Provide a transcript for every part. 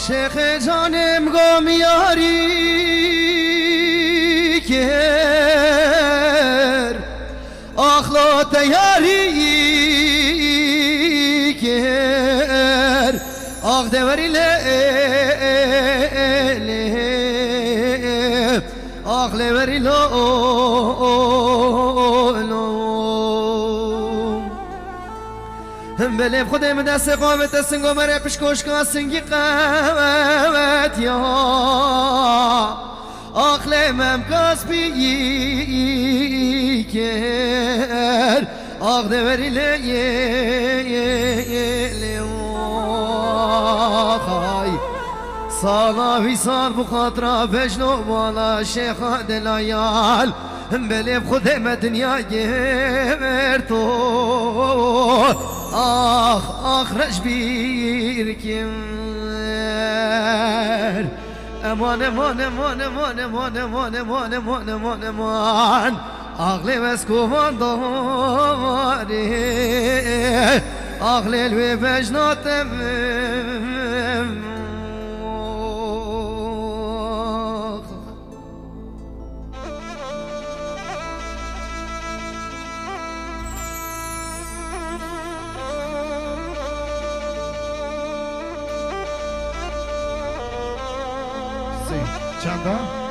شیخ جانم گم یاری کر آخلا تیاری کر آخ دوری آخ لوری بله خودم دست قامت سنگو مره پشکوش که سنگی قوت یا آخلمم کاس بی کر آخ دوری خای سالا وی سال بخاطره بجنو بالا شیخ دلایال بله خودم دنیا گرتو آخ رش بیر کمر امان امان امان امان امان امان امان امان امان امان آقلی مسکوان داره آقلی الوی بجناتم چندان؟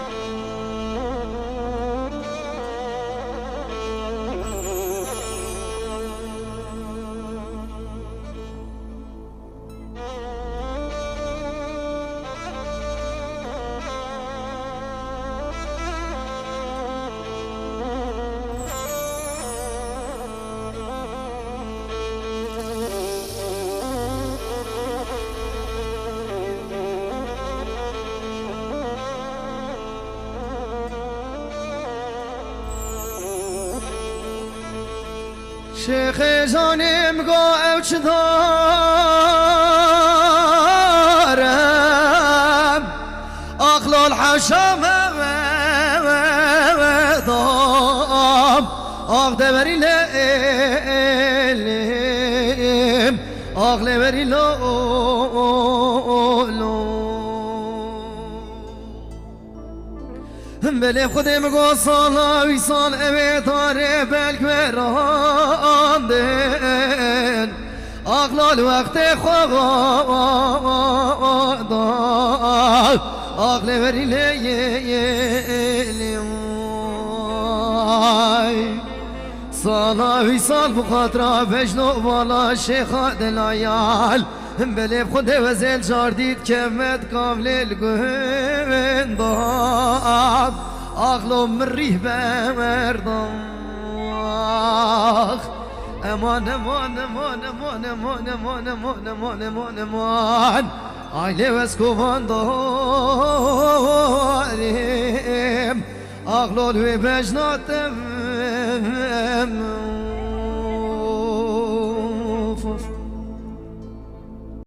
شیخ جانم گو اوچ دارم اخلال حشام دام آخ دبری لیم آخ لبری بله خودم گو سالا وی سال اوه داره بلک براندن اغلال وقت خواد اغل بری لیلی سالا وی سال بخاطره بجنو بالا شیخ دلایال بله خود وزل جاردید کمت کامل الگوهندام آغلو مریه بمردم امان امان امان امان امان امان امان امان امان امان آیله وسکوان داریم آغلو الوی بجناتم